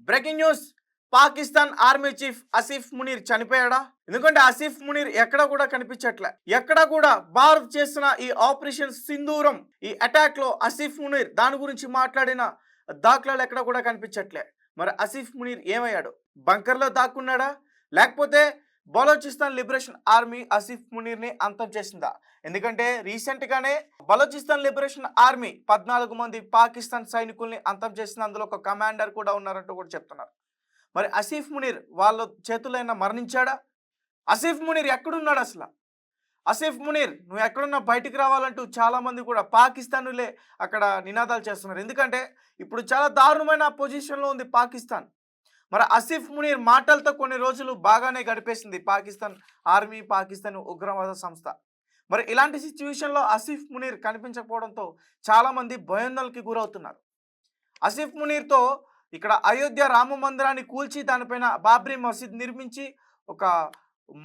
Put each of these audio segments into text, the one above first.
Breaking news. Pakistan army chief Asif Munir చనిపోయాడా? ఎందుకంటే ఆసిఫ్ మునీర్ ఎక్కడ కూడా కనిపించట్లే. ఎక్కడ కూడా భారత్ చేసిన ఈ ఆపరేషన్ సింధూరం, ఈ అటాక్ లో ఆసిఫ్ మునీర్ దాని గురించి మాట్లాడిన దాఖలాలు ఎక్కడ కూడా కనిపించట్లే. మరి ఆసిఫ్ మునీర్ ఏమయ్యాడు? బంకర్లో దాక్కున్నాడా, లేకపోతే బలోచిస్తాన్ లిబరేషన్ ఆర్మీ ఆసిఫ్ మునీర్ ని అంతం చేసిందా? ఎందుకంటే రీసెంట్ గానే బలోచిస్తాన్ లిబరేషన్ ఆర్మీ 14 మంది పాకిస్తాన్ సైనికుల్ని అంతం చేసింది. అందులో ఒక కమాండర్ కూడా ఉన్నారంటూ కూడా చెప్తున్నారు. మరి ఆసిఫ్ మునీర్ వాళ్ళ చేతులైనా మరణించాడా? ఆసిఫ్ మునీర్ ఎక్కడున్నాడు అసలు? ఆసిఫ్ మునీర్ నువ్వు ఎక్కడున్నా బయటికి రావాలంటూ చాలా మంది కూడా పాకిస్తానులే అక్కడ నినాదాలు చేస్తున్నారు. ఎందుకంటే ఇప్పుడు చాలా దారుణమైన పొజిషన్లో ఉంది పాకిస్తాన్. మరి ఆసిఫ్ మునీర్ మాటలతో కొన్ని రోజులు బాగానే గడిపేసింది పాకిస్తాన్ ఆర్మీ, పాకిస్తాన్ ఉగ్రవాద సంస్థ. మరి ఇలాంటి సిచ్యువేషన్లో ఆసిఫ్ మునీర్ కనిపించకపోవడంతో చాలామంది భయోందనకి గురవుతున్నారు. ఆసిఫ్ మునీర్తో ఇక్కడ అయోధ్య రామ మందిరాన్ని కూల్చి దానిపైన బాబ్రీ మసీద్ నిర్మించి ఒక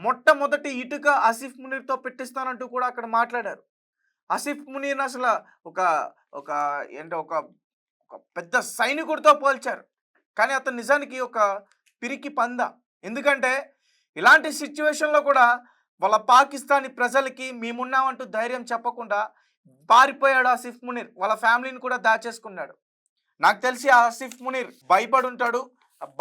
మొట్టమొదటి ఇటుక ఆసిఫ్ మునీర్తో పెట్టిస్తానంటూ కూడా అక్కడ మాట్లాడారు. ఆసిఫ్ మునీర్ అసలు ఒక ఒక ఏంటో ఒక ఒక పెద్ద సైనికుడితో పోల్చారు. కానీ అతను నిజానికి ఒక పిరికి పంద. ఎందుకంటే ఇలాంటి సిచ్యువేషన్లో కూడా వాళ్ళ పాకిస్తానీ ప్రజలకి మేమున్నామంటూ ధైర్యం చెప్పకుండా పారిపోయాడు ఆసిఫ్ మునీర్. వాళ్ళ ఫ్యామిలీని కూడా దాచేసుకున్నాడు. నాకు తెలిసి ఆసిఫ్ మునీర్ భయపడి ఉంటాడు.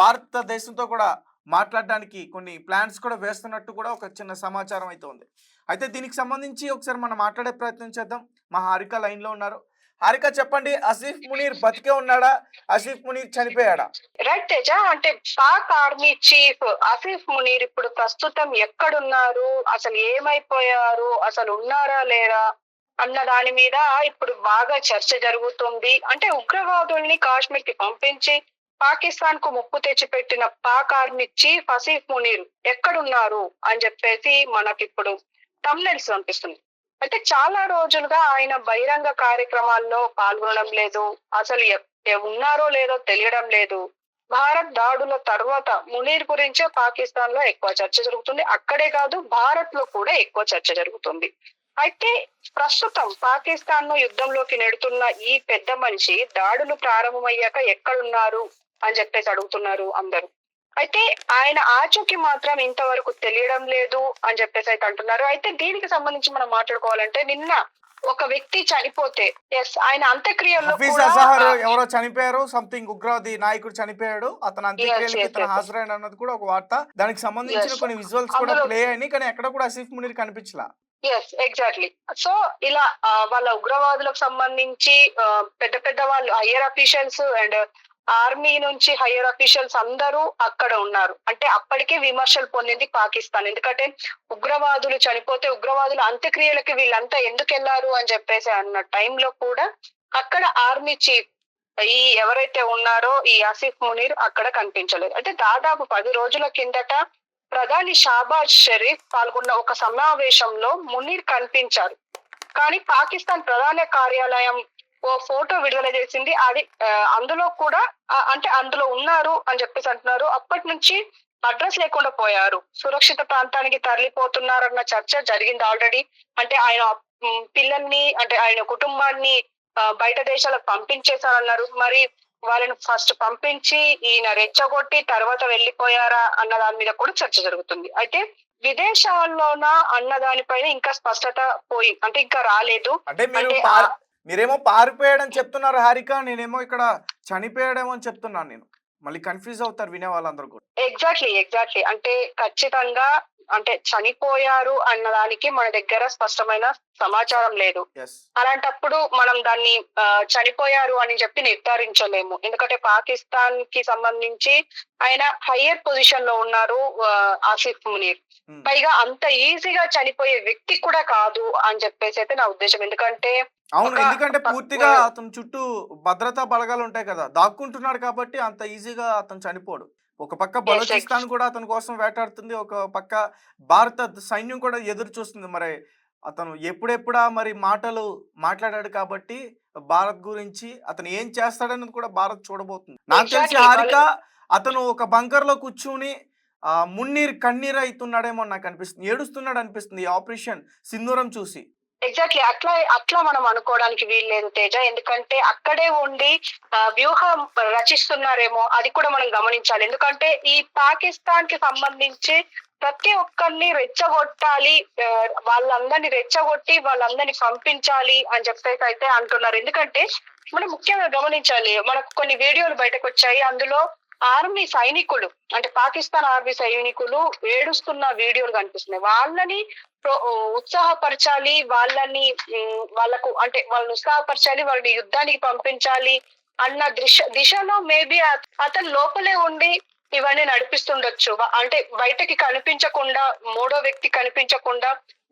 భారతదేశంతో కూడా మాట్లాడడానికి కొన్ని ప్లాన్స్ కూడా వేస్తున్నట్టు కూడా ఒక చిన్న సమాచారం అయితే ఉంది. అయితే దీనికి సంబంధించి ఒకసారి మనం మాట్లాడే ప్రయత్నం చేద్దాం. మా హారిక లైన్లో ఉన్నారు. హారిక, చెప్పండి, ఆసిఫ్ మునీర్ బతికే ఉన్నాడా? ఆసిఫ్ మునీర్ చనిపోయాడా? రైట్ తేజ, అంటే పాక్ ఆర్మీ చీఫ్ ఆసిఫ్ మునీర్ ఇప్పుడు ప్రస్తుతం ఎక్కడున్నారు, అసలు ఏమైపోయారు, అసలు ఉన్నారా లేరా అన్న దాని మీద ఇప్పుడు బాగా చర్చ జరుగుతుంది. అంటే ఉగ్రవాదుల్ని కాశ్మీర్ కి పంపించి పాకిస్తాన్ కు ముప్పు తెచ్చిపెట్టిన పాక్ ఆర్మీ చీఫ్ ఆసిఫ్ మునీర్ ఎక్కడున్నారు అని చెప్పేసి మనకిప్పుడు థంబ్నెయిల్స్ కనిపిస్తుంది. అయితే చాలా రోజులుగా ఆయన బహిరంగ కార్యక్రమాల్లో పాల్గొనడం లేదు. అసలు ఉన్నారో లేదో తెలియడం లేదు. భారత్ దాడుల తర్వాత మునీర్ గురించే పాకిస్తాన్ లో ఎక్కువ చర్చ జరుగుతుంది. అక్కడే కాదు, భారత్ లో కూడా ఎక్కువ చర్చ జరుగుతుంది. అయితే ప్రస్తుతం పాకిస్తాన్ ను యుద్ధంలోకి నెడుతున్న ఈ పెద్ద మనిషి దాడులు ప్రారంభమయ్యాక ఎక్కడున్నారు అని చెప్పేసి అడుగుతున్నారు అందరూ. అయితే ఆయన ఆచూకీ మాత్రం ఇంతవరకు తెలియడం లేదు అని చెప్పేసి అయితే అంటున్నారు. అయితే దీనికి సంబంధించి మనం మాట్లాడుకోవాలంటే, నిన్న ఒక వ్యక్తి చనిపోతే ఆయన అంత్యక్రియల్లో ఎవరో చనిపోయారు, సంథింగ్ ఉగ్రవాది నాయకుడు చనిపోయాడు, అతను అంత్యక్రియలకి హాజరైన అన్నది కూడా ఒక వార్త. దానికి సంబంధించిన కొన్ని విజువల్స్ కూడా ప్లే అయినాయి, కానీ ఎక్కడ కూడా ఆసిఫ్ మునీర్ కనిపించలా. Yes, exactly. సో ఇలా వాళ్ళ ఉగ్రవాదులకు సంబంధించి పెద్ద పెద్ద వాళ్ళు, హయ్యర్ అఫీషియల్స్ అండ్ ఆర్మీ నుంచి హయ్యర్ అఫీషియల్స్ అందరూ అక్కడ ఉన్నారు. అంటే అప్పటికే విమర్శలు పొందింది పాకిస్తాన్. ఎందుకంటే ఉగ్రవాదులు చనిపోతే ఉగ్రవాదుల అంత్యక్రియలకి వీళ్ళంతా ఎందుకు వెళ్లారు అని చెప్పేసి అన్న టైంలో కూడా అక్కడ ఆర్మీ చీఫ్ ఈ ఎవరైతే ఉన్నారో ఈ ఆసిఫ్ మునీర్ అక్కడ కనిపించలేదు. అంటే దాదాపు 10 రోజుల కిందట ప్రధాని షాబాజ్ షరీఫ్ పాల్గొన్న ఒక సమావేశంలో మునీర్ కనిపించారు. కానీ పాకిస్తాన్ ప్రధాన కార్యాలయం ఓ ఫోటో విడుదల చేసింది. అది అందులో కూడా అంటే అందులో ఉన్నారు అని చెప్పేసి అంటున్నారు. అప్పటి నుంచి అడ్రస్ లేకుండా పోయారు. సురక్షిత ప్రాంతానికి తరలిపోతున్నారన్న చర్చ జరిగింది ఆల్రెడీ. అంటే ఆయన పిల్లల్ని, అంటే ఆయన కుటుంబాన్ని బయట దేశాలకు పంపించేశారన్నారు. మరి వాళ్ళని ఫస్ట్ పంపించి ఈయన రెచ్చగొట్టి తర్వాత వెళ్ళిపోయారా అన్న దాని మీద కూడా చర్చ జరుగుతుంది. అయితే విదేశాల్లోనా అన్న దానిపైన ఇంకా స్పష్టత పోయి, అంటే ఇంకా రాలేదు. మీరేమో పారిపోయాడని చెప్తున్నారు హారిక, నేనేమో ఇక్కడ చనిపోయాడేమో అని చెప్తున్నాను. నేను మళ్ళీ కన్ఫ్యూజ్ అవుతారు వినే వాళ్ళందరూ కూడా. ఎగ్జాక్ట్లీ. అంటే ఖచ్చితంగా అంటే చనిపోయారు అన్నదానికి మన దగ్గర స్పష్టమైన సమాచారం లేదు. అలాంటప్పుడు మనం దాన్ని చనిపోయారు అని చెప్పి నిర్ధారించలేము. ఎందుకంటే పాకిస్తాన్ కి సంబంధించి ఆయన హయ్యర్ పొజిషన్ లో ఉన్నారు ఆసిఫ్ మునీర్. పైగా అంత ఈజీగా చనిపోయే వ్యక్తి కూడా కాదు అని చెప్పేసి అయితే నా ఉద్దేశం. ఎందుకంటే పూర్తిగా అతని చుట్టూ భద్రతా బలగాలు ఉంటాయి కదా, దాక్కుంటున్నాడు కాబట్టి అంత ఈజీగా అతను చనిపోడు. ఒక పక్క బలూచిస్తాన్ కూడా అతని కోసం వేటాడుతుంది, ఒక పక్క భారత సైన్యం కూడా ఎదురు చూస్తుంది. మరి అతను ఎప్పుడెప్పుడా మరి మాటలు మాట్లాడాడు కాబట్టి భారత్ గురించి అతను ఏం చేస్తాడని కూడా భారత్ చూడబోతుంది. నాకు తెలిసి హారిక, అతను ఒక బంకర్ లో కూర్చుని మున్నీర్ కన్నీరు అవుతున్నాడేమో నాకు అనిపిస్తుంది, ఏడుస్తున్నాడు అనిపిస్తుంది ఈ ఆపరేషన్ సింధూరం చూసి. ఎగ్జాక్ట్లీ అట్లా అట్లా మనం అనుకోవడానికి వీల్లేదు తేజ. ఎందుకంటే అక్కడే ఉండి వ్యూహం రచిస్తున్నారేమో అది కూడా మనం గమనించాలి. ఎందుకంటే ఈ పాకిస్తాన్ కి సంబంధించి ప్రతి ఒక్కరిని రెచ్చగొట్టాలి, వాళ్ళందరినీ రెచ్చగొట్టి వాళ్ళందరినీ పంపించాలి అని చెప్పేసి అయితే అంటున్నారు. ఎందుకంటే మనం ముఖ్యంగా గమనించాలి, మనకు కొన్ని వీడియోలు బయటకు వచ్చాయి. అందులో ఆర్మీ సైనికులు అంటే పాకిస్తాన్ ఆర్మీ సైనికులు ఏడుస్తున్న వీడియోలు కనిపిస్తున్నాయి. వాళ్ళని ఉత్సాహపరచాలి, వాళ్ళని వాళ్ళకు అంటే వాళ్ళని ఉత్సాహపరచాలి, వాళ్ళని యుద్ధానికి పంపించాలి అన్న దిశలో మేబీ అతను లోపలే ఉండి ఇవన్నీ నడిపిస్తుండొచ్చు. అంటే బయటకి కనిపించకుండా, మూడో వ్యక్తి కనిపించకుండా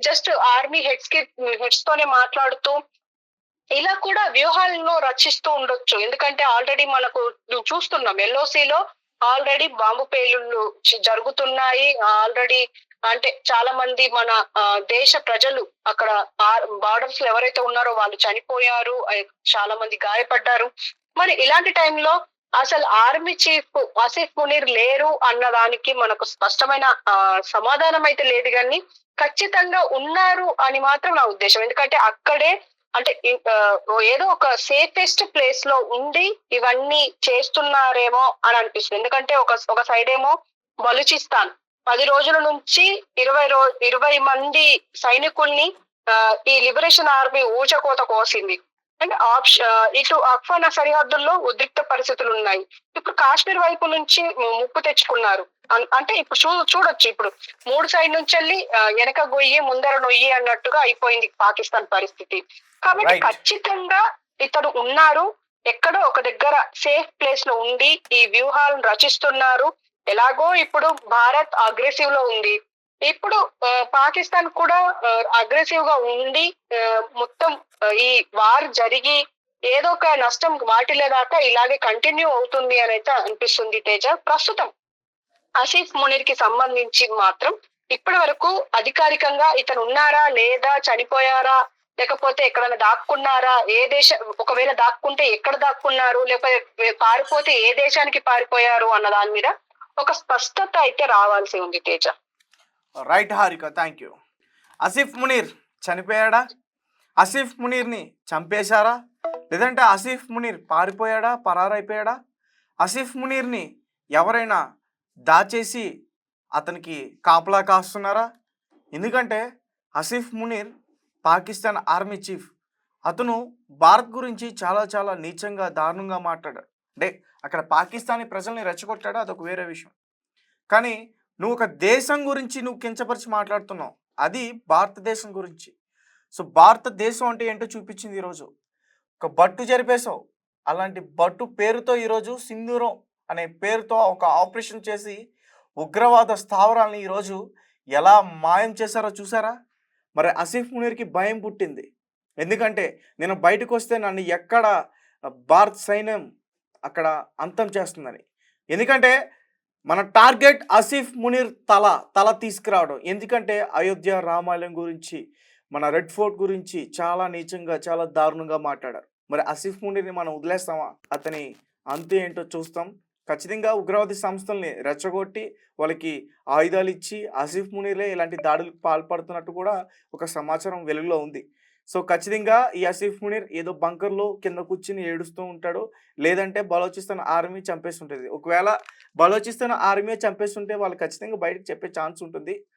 జస్ట్ ఆర్మీ హెడ్స్ తోనే మాట్లాడుతూ ఇలా కూడా వ్యూహాలను రచిస్తూ ఉండొచ్చు. ఎందుకంటే ఆల్రెడీ మనకు చూస్తున్నాం ఎల్ఓసిలో ఆల్రెడీ బాంబు పేలుళ్ళు జరుగుతున్నాయి. ఆల్రెడీ అంటే చాలా మంది మన దేశ ప్రజలు అక్కడ బార్డర్స్ లో ఎవరైతే ఉన్నారో వాళ్ళు చనిపోయారు, చాలా మంది గాయపడ్డారు. మరి ఇలాంటి టైంలో అసలు ఆర్మీ చీఫ్ ఆసిఫ్ మునీర్ లేరు అన్నదానికి మనకు స్పష్టమైన సమాధానం అయితే లేదు, కానీ ఖచ్చితంగా ఉన్నారు అని మాత్రం నా ఉద్దేశం. ఎందుకంటే అక్కడే అంటే ఏదో ఒక సేఫెస్ట్ ప్లేస్ లో ఉండి ఇవన్నీ చేస్తున్నారేమో అని అనిపిస్తుంది. ఎందుకంటే ఒక సైడ్ ఏమో బలూచిస్తాన్ 10 రోజుల నుంచి 20 మంది సైనికుల్ని ఈ లిబరేషన్ ఆర్మీ ఊచకోత కోసింది. అంటే ఇటు అఫ్ఘాన్ సరిహద్దుల్లో ఉద్రిక్త పరిస్థితులు ఉన్నాయి. ఇప్పుడు కాశ్మీర్ వైపు నుంచి ముప్పు తెచ్చుకున్నారు. అంటే ఇప్పుడు చూడొచ్చు, ఇప్పుడు 3 సైడ్ నుంచి వెళ్ళి వెనక గొయ్యి ముందర నొయ్యి అన్నట్టుగా అయిపోయింది పాకిస్తాన్ పరిస్థితి. కాబట్టి ఖచ్చితంగా ఇతడు ఉన్నారు, ఎక్కడో ఒక దగ్గర సేఫ్ ప్లేస్ లో ఉండి ఈ వ్యూహాలను రచిస్తున్నారు. ఎలాగో ఇప్పుడు భారత్ అగ్రెసివ్ లో ఉంది, ఇప్పుడు పాకిస్తాన్ కూడా అగ్రెసివ్ గా ఉండి మొత్తం ఈ వార్ జరిగి ఏదో ఒక నష్టం వాటిల్లేదాకా ఇలాగే కంటిన్యూ అవుతుంది అని అయితే అనిపిస్తుంది తేజ. ప్రస్తుతం ఆసిఫ్ మునీర్ కి సంబంధించి మాత్రం ఇప్పటి వరకు అధికారికంగా ఇతను ఉన్నారా లేదా, చనిపోయారా, లేకపోతే ఎక్కడైనా దాక్కున్నారా, ఏ ఒకవేళ దాక్కుంటే ఎక్కడ దాక్కున్నారు, లేకపోతే పారిపోతే ఏ దేశానికి పారిపోయారు అన్న దాని మీద ఒక స్పష్టత అయితే రావాల్సి ఉంది Teja. Right Harika, thank you. Asif Munir చనిపోయాడా? ఆసిఫ్ మునీర్ని చంపేశారా? లేదంటే ఆసిఫ్ మునీర్ పారిపోయాడా, పరారైపోయాడా? ఆసిఫ్ మునీర్ని ఎవరైనా దాచేసి అతనికి కాపలా కాస్తున్నారా? ఎందుకంటే ఆసిఫ్ మునీర్ పాకిస్తాన్ ఆర్మీ చీఫ్. అతను భారత్ గురించి చాలా చాలా నీచంగా దారుణంగా మాట్లాడాడు. అంటే అక్కడ పాకిస్తానీ ప్రజల్ని రెచ్చగొట్టాడు, అదొక వేరే విషయం. కానీ నువ్వు ఒక దేశం గురించి నువ్వు కించపరిచి మాట్లాడుతున్నావు, అది భారతదేశం గురించి. సో భారతదేశం అంటే ఏంటో చూపించింది ఈరోజు. ఒక బట్టు జరిపేశావు. అలాంటి బట్టు పేరుతో ఈరోజు సింధూరం అనే పేరుతో ఒక ఆపరేషన్ చేసి ఉగ్రవాద స్థావరాలని ఈరోజు ఎలా మాయం చేశారో చూసారా? మరి ఆసిఫ్ మునీర్కి భయం పుట్టింది. ఎందుకంటే నేను బయటకు వస్తే నన్ను ఎక్కడ భారత సైన్యం అక్కడ అంతం చేస్తుందని. ఎందుకంటే మన టార్గెట్ ఆసిఫ్ మునీర్ తల తీసుకురావడం. ఎందుకంటే అయోధ్య రామాలయం గురించి, మన రెడ్ ఫోర్ట్ గురించి చాలా నీచంగా చాలా దారుణంగా మాట్లాడారు. మరి ఆసిఫ్ మునీర్ని మనం వదిలేస్తామా? అతని అంతే ఏంటో చూస్తాం. ఖచ్చితంగా ఉగ్రవాది సంస్థల్ని రెచ్చగొట్టి వాళ్ళకి ఆయుధాలు ఇచ్చి ఆసిఫ్ మునీర్లే ఇలాంటి దాడులకు పాల్పడుతున్నట్టు కూడా ఒక సమాచారం వెలుగులో ఉంది. సో ఖచ్చితంగా ఈ ఆసిఫ్ మునీర్ ఏదో బంకర్లో కింద కూర్చుని ఏడుస్తూ ఉంటాడు, లేదంటే బలోచిస్తాన్ ఆర్మీ చంపేస్తుంటుంది. ఒకవేళ బలోచిస్తాన్ ఆర్మీ చంపేస్తుంటే వాళ్ళు ఖచ్చితంగా బయటకు చెప్పే ఛాన్స్ ఉంటుంది.